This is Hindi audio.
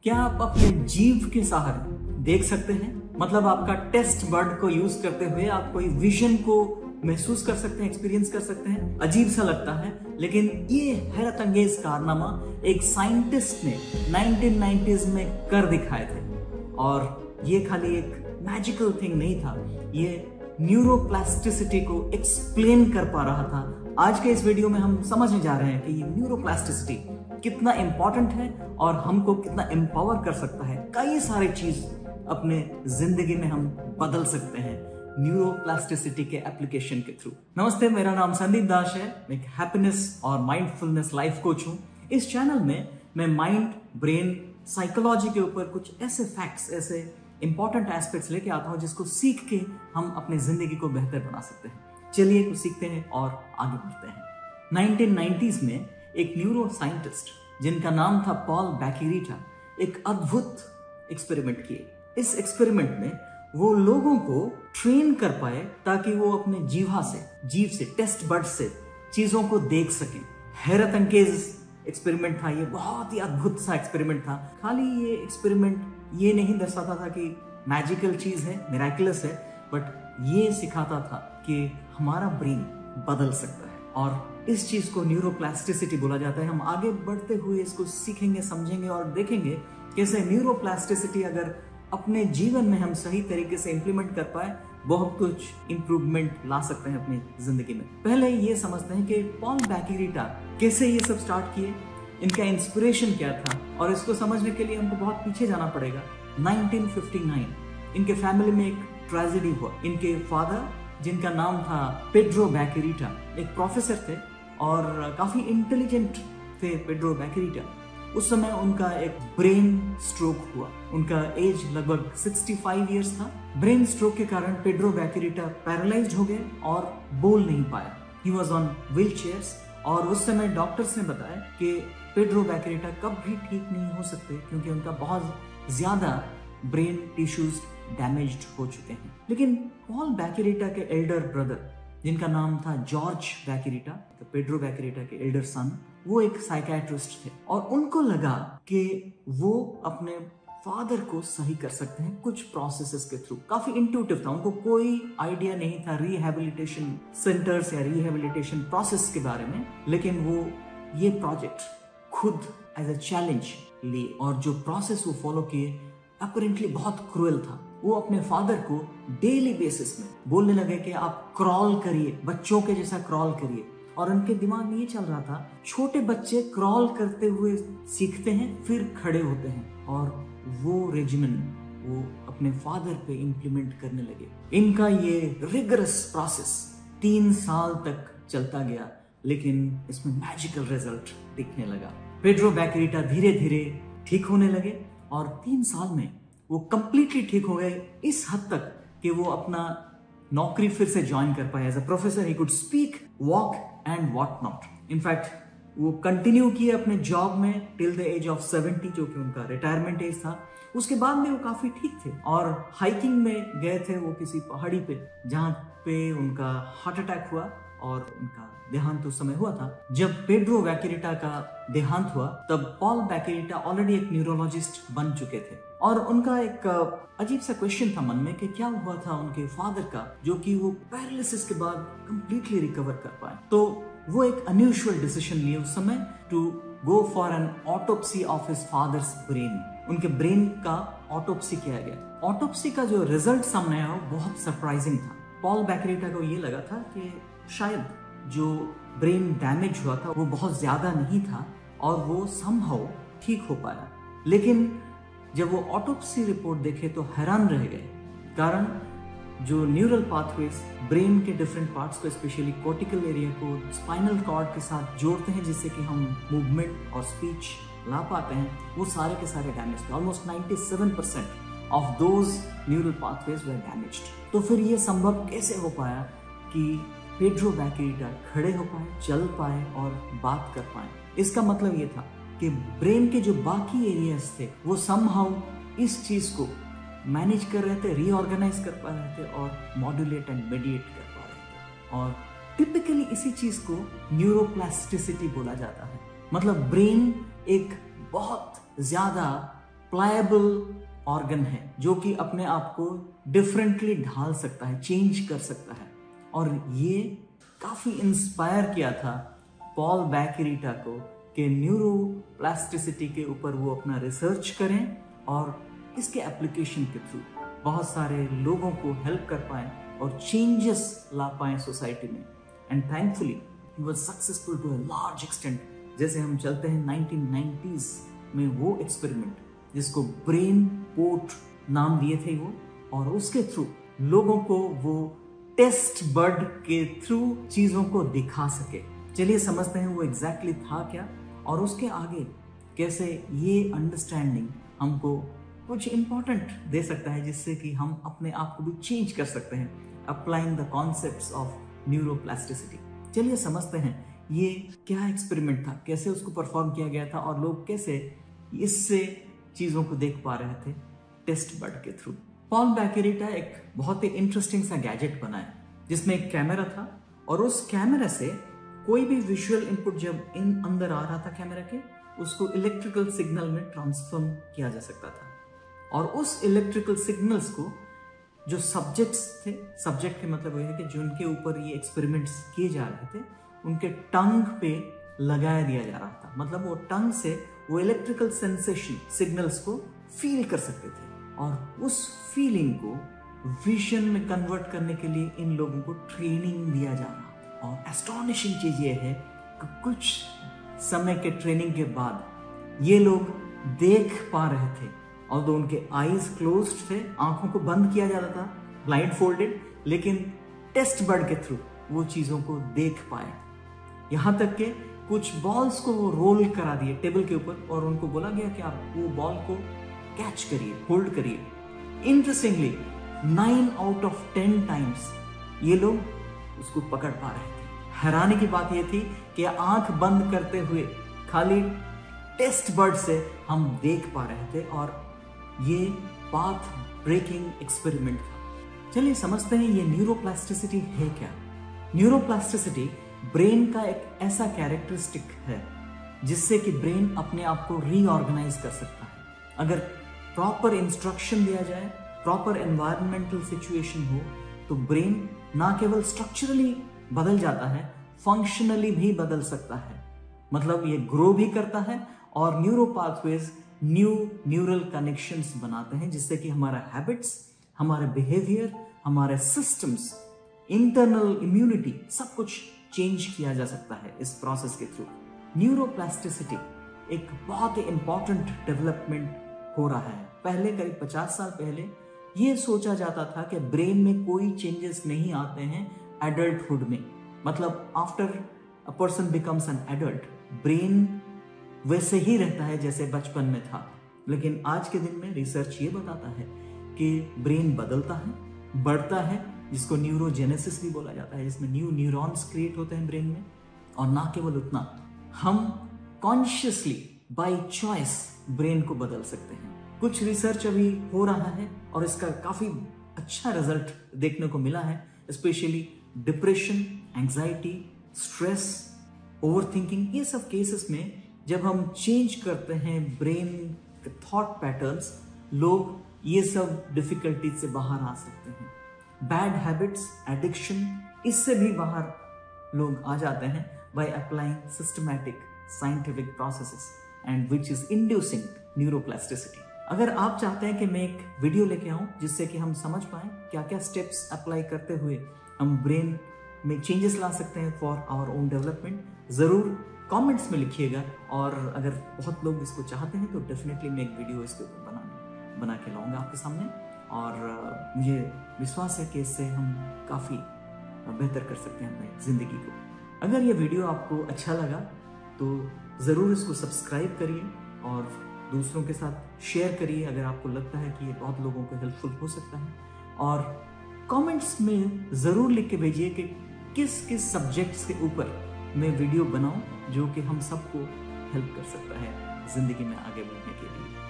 क्या आप अपने जीभ के सहारे देख सकते हैं? मतलब आपका टेस्ट बर्ड को यूज करते हुए आप कोई विजन को महसूस कर सकते हैं, एक्सपीरियंस कर सकते हैं। अजीब सा लगता है, लेकिन ये हैरत अंगेज कारनामा एक साइंटिस्ट ने 1990s में कर दिखाए थे। और ये खाली एक मैजिकल थिंग नहीं था, ये न्यूरोप्लास्टिसिटी को एक्सप्लेन कर पा रहा था। आज के इस वीडियो में हम समझने जा रहे हैं कि ये न्यूरोप्लास्टिसिटी कितना इंपॉर्टेंट है और हमको कितना एम्पावर कर सकता है। कई सारे चीज अपने जिंदगी में हम बदल सकते हैं न्यूरोप्लास्टिसिटी के एप्लीकेशन के थ्रू। नमस्ते, मेरा नाम संदीप दास है। मैं एक हैप्पीनेस और माइंडफुलनेस लाइफ कोच हूं। इस चैनल में मैं माइंड, ब्रेन, साइकोलॉजी के ऊपर कुछ ऐसे फैक्ट्स, ऐसे इंपॉर्टेंट एस्पेक्ट्स लेके आता हूं जिसको सीख के हम अपनी जिंदगी को बेहतर बना सकते हैं। चलिए कुछ सीखते हैं और आगे बढ़ते हैं। 1990s में एक न्यूरो साइंटिस्ट जिनका नाम था पॉल बैकेरीटा एक अद्भुत एक्सपेरिमेंट किए। इस एक्सपेरिमेंट में वो लोगों को ट्रेन कर पाए ताकि वो अपने जीभ से टेस्ट बर्ड से चीजों को देख सकें। हैरत अंगेज एक्सपेरिमेंट था ये, बहुत ही अद्भुत सा एक्सपेरिमेंट था। खाली ये एक्सपेरिमेंट ये नहीं दर्शाता था कि मैजिकल चीज है, मिराकुलस है, बट ये सिखाता था कि हमारा ब्रेन बदल सकता है और इस चीज को न्यूरोप्लास्टिसिटी बोला जाता है। हम आगे बढ़ते हुए इसको सीखेंगे, समझेंगे और देखेंगे कैसे न्यूरोप्लास्टिसिटी अगर अपने जीवन में हम सही तरीके से इंप्लीमेंट कर पाए, बहुत कुछ इंप्रूवमेंट ला सकते हैं अपनी जिंदगी में। पहले ये समझते हैं कि पॉल बैकेरीटा कैसे ये सब स्टार्ट किए, इनका इंस्पिरेशन क्या था, और इसको समझने के लिए हमको बहुत पीछे जाना पड़ेगा। 1959 इनके फैमिली में एक ट्रेजेडी हुआ। इनके फादर, जिनका नाम था पेड्रो बैकेरीटा, एक प्रोफेसर थे और काफी इंटेलिजेंट थे पेड्रो बैकेरीटा। उस समय उनका एक ब्रेन स्ट्रोक हुआ। उनका एज लगभग 65 इयर्स था। ब्रेन स्ट्रोक के कारण पेड्रो बैकेरीटा पैरालाइज्ड हो गए और बोल नहीं पाया। He was on wheel chairs और उस समय डॉक्टर्स ने बताया कि पेड्रो बैकेरीटा कब भी ठीक नहीं हो सकते क्योंकि उनका बहुत ज्यादा ब्रेन टिश्यूज डैमेज्ड हो चुके हैं। लेकिन पॉल बैकेरीटा के एल्डर ब्रदर, जिनका नाम था जॉर्ज बैकेरीटा, तो पेड्रो बैकेरीटा के एल्डर सन, वो एक साइकियाट्रिस्ट थे और उनको लगा कि वो अपने फादर को सही कर सकते हैं कुछ प्रोसेसेस के थ्रू। काफी इंट्यूटिव था, उनको कोई आइडिया नहीं था रिहैबिलिटेशन सेंटर्स या रिहैबिलिटेशन प्रोसेस के बारे में, लेकिन वो ये प्रोजेक्ट खुद एज अ चैलेंज लिए और जो प्रोसेस वो फॉलो किए अपरेंटली बहुत क्रूएल था। वो अपने फादर को डेली बेसिस में बोलने लगे कि आप क्रॉल करिए, बच्चों के जैसा क्रॉल करिए। और उनके दिमाग में ये चल रहा था, छोटे बच्चे क्रॉल करते हुए सीखते हैं फिर खड़े होते हैं, और वो रेजिमेन वो अपने फादर पे इंप्लीमेंट करने लगे। इनका ये रिगरस प्रोसेस 3 साल तक चलता गया, लेकिन इसमें मैजिकल रिजल्ट दिखने लगा। पेड्रो बैकेरीटा धीरे धीरे ठीक होने लगे और 3 साल में वो कंप्लीटली ठीक हो गए, इस हद तक कि वो अपना नौकरी फिर से ज्वाइन कर पाए। As a professor he could speak, walk and what not. In fact वो कंटिन्यू किए अपने जॉब में टिल द एज ऑफ 70, जो कि उनका रिटायरमेंट एज था। उसके बाद में वो काफी ठीक थे और हाइकिंग में गए थे वो किसी पहाड़ी पे, जहां पे उनका हार्ट अटैक हुआ और उनका देहांत उस समय हुआ था। जब पेड्रो बैकेरीटा का देहांत हुआ तब पॉल बैकेरीटा ऑलरेडी एक न्यूरोलॉजिस्ट बन चुके थे और उनका एक अजीब सा क्वेश्चन था मन में कि क्या हुआ था उनके फादर का, जो कि वो पैरालिसिस के बाद कंप्लीटली रिकवर कर पाए। तो वो एक अनयूजुअल डिसीजन लिए उस समय to go for an autopsy of his father's brain. उनके ब्रेन का ऑटोप्सी किया गया। ऑटोप्सी का जो रिजल्ट सामने आया वो बहुत सरप्राइजिंग था। पॉल बैकेरीटा को ये लगा था कि शायद जो ब्रेन डैमेज हुआ था वो बहुत ज्यादा नहीं था और वो समहाउ ठीक हो पाया। लेकिन जब वो ऑटोप्सी रिपोर्ट देखे तो हैरान रह गए, कारण जो न्यूरल पाथवेज ब्रेन के डिफरेंट पार्ट्स को, स्पेशली कॉर्टिकल एरिया को स्पाइनल कॉर्ड के साथ जोड़ते हैं जिससे कि हम मूवमेंट और स्पीच ला पाते हैं, वो सारे के सारे डैमेज थे। Almost 97% of those neural pathways were damaged. तो फिर ये संभव कैसे हो पाया कि पेड्रो बैकेरीटा खड़े हो पाए, चल पाए और बात कर पाए? इसका मतलब ये था कि ब्रेन के जो बाकी एरियाज थे वो समहाउ इस चीज को मैनेज कर रहे थे, रीऑर्गेनाइज कर पा रहे थे और मॉड्यूलेट एंड मेडिएट कर पा रहे थे। और टिपिकली इसी चीज को न्यूरोप्लास्टिसिटी बोला जाता है। मतलब ब्रेन एक बहुत ज्यादा प्लायबल ऑर्गन है जो कि अपने आप को डिफरेंटली ढाल सकता है, चेंज कर सकता है। और ये काफी इंस्पायर किया था पॉल बैकेरिटा को कि न्यूरोप्लास्टिसिटी के ऊपर वो अपना रिसर्च करें और इसके एप्लीकेशन के थ्रू बहुत सारे लोगों को हेल्प कर पाए और चेंजेस ला पाए सोसाइटी में। And thankfully he was successful to a large extent. जैसे हम चलते हैं 1990s में वो एक्सपेरिमेंट जिसको ब्रेन पोर्ट नाम दिए थे वो, और उसके थ्रू लोगों को वो टेस्ट बर्ड के थ्रू चीजों को दिखा सके। चलिए समझते हैं वो एग्जैक्टली था क्या और उसके आगे कैसे ये अंडरस्टैंडिंग हमको कुछ इंपॉर्टेंट दे सकता है जिससे कि हम अपने आप को भी चेंज कर सकते हैं, applying the concepts of neuroplasticity. चलिए समझते हैं ये क्या एक्सपेरिमेंट था, कैसे उसको परफॉर्म किया गया था और लोग कैसे इससे चीजों को देख पा रहे थे टेस्ट बर्ड के थ्रू। पॉल बैकेरिटा एक बहुत ही इंटरेस्टिंग सा गैजेट बनाया जिसमें एक कैमरा था और उस कैमरा से कोई भी विजुअल इनपुट जब इन अंदर आ रहा था कैमरा के, उसको इलेक्ट्रिकल सिग्नल में ट्रांसफॉर्म किया जा सकता था। और उस इलेक्ट्रिकल सिग्नल्स को जो सब्जेक्ट्स थे, सब्जेक्ट के मतलब ये है कि जिनके ऊपर ये एक्सपेरिमेंट्स किए जा रहे थे उनके टंग पे लगाया दिया जा रहा था। मतलब वो टंग से वो इलेक्ट्रिकल सेंसेशन सिग्नल्स को फील कर सकते थे और उस फीलिंग को विजन में कन्वर्ट करने के लिए इन लोगों को ट्रेनिंग दिया जा रहा था। और एस्टॉनिशिंग चीज ये है कि कुछ समय के ट्रेनिंग के बाद ये लोग देख पा रहे थे और तो उनके आईज क्लोज्ड थे, आंखों को बंद किया जाता था ब्लाइंड फोल्डेड, लेकिन टेस्ट बर्ड के थ्रू वो चीजों को देख पाए। यहां तक के कुछ बॉल्स को वो रोल करा दिए टेबल के ऊपर और उनको बोला गया कि आप वो बॉल को कैच करिए, होल्ड करिए। इंटरेस्टिंगली 9 आउट ऑफ 10 टाइम्स ये लोग उसको पकड़ पा रहे थे। हैरानी की बात यह थी कि आंख बंद करते हुए खाली टेस्ट बर्ड से हम देख पा रहे थे और ये पाथ ब्रेकिंग एक्सपेरिमेंट था। चलिए समझते हैं ये न्यूरोप्लास्टिसिटी है क्या। न्यूरोप्लास्टिसिटी ब्रेन का एक ऐसा कैरेक्टरिस्टिक है जिससे कि ब्रेन अपने आप को रीऑर्गेनाइज कर सकता है। अगर प्रॉपर इंस्ट्रक्शन दिया जाए, प्रॉपर एनवायरमेंटल सिचुएशन हो, तो ब्रेन ना केवल स्ट्रक्चरली बदल जाता है, फंक्शनली भी बदल सकता है। मतलब ये ग्रो भी करता है और neuro pathways new neural connections बनाते हैं जिससे कि हमारा हैबिट्स, हमारे बिहेवियर, हमारे सिस्टम्स, इंटरनल इम्यूनिटी सब कुछ चेंज किया जा सकता है इस प्रोसेस के थ्रू। न्यूरोप्लास्टिसिटी एक बहुत ही इंपॉर्टेंट डेवलपमेंट हो रहा है। पहले करीब 50 साल पहले यह सोचा जाता था कि ब्रेन में कोई चेंजेस नहीं आते हैं एडल्टहुड में, मतलब after a person becomes an adult brain वैसे ही रहता है जैसे बचपन में था। लेकिन आज के दिन में रिसर्च ये बताता है कि ब्रेन बदलता है, बढ़ता है, जिसको न्यूरोजेनेसिस भी बोला जाता है, जिसमें न्यू न्यूरॉन्स क्रिएट होते हैं ब्रेन में। और ना केवल उतना, हम कॉन्शियसली बाय चॉइस ब्रेन को बदल सकते हैं। कुछ रिसर्च अभी हो रहा है और इसका काफी अच्छा रिजल्ट देखने को मिला है, specially depression, anxiety, stress, overthinking, ये सब केसेस में जब हम चेंज करते हैं ब्रेन के थॉट पैटर्न्स, लोग ये सब डिफिकल्टीज से बाहर आ सकते हैं। बैड हैबिट्स, एडिक्शन, इससे भी बाहर लोग आ जाते हैं by applying systematic scientific processes and which is inducing neuroplasticity. अगर आप चाहते हैं कि मैं एक वीडियो लेके आऊं जिससे कि हम समझ पाएं क्या क्या स्टेप्स अप्लाई करते हुए हम ब्रेन में चेंजेस ला सकते हैं फॉर आवर ओन डेवलपमेंट, जरूर कमेंट्स में लिखिएगा। और अगर बहुत लोग इसको चाहते हैं तो डेफिनेटली मैं एक वीडियो इसके ऊपर बना के लाऊंगा आपके सामने। और मुझे विश्वास है कि इससे हम काफ़ी बेहतर कर सकते हैं अपनी ज़िंदगी को। अगर ये वीडियो आपको अच्छा लगा तो ज़रूर इसको सब्सक्राइब करिए और दूसरों के साथ शेयर करिए अगर आपको लगता है कि ये बहुत लोगों को हेल्पफुल हो सकता है। और कमेंट्स में ज़रूर लिख के भेजिए कि किस किस सब्जेक्ट्स के ऊपर मैं वीडियो बनाऊं जो कि हम सबको हेल्प कर सकता है ज़िंदगी में आगे बढ़ने के लिए।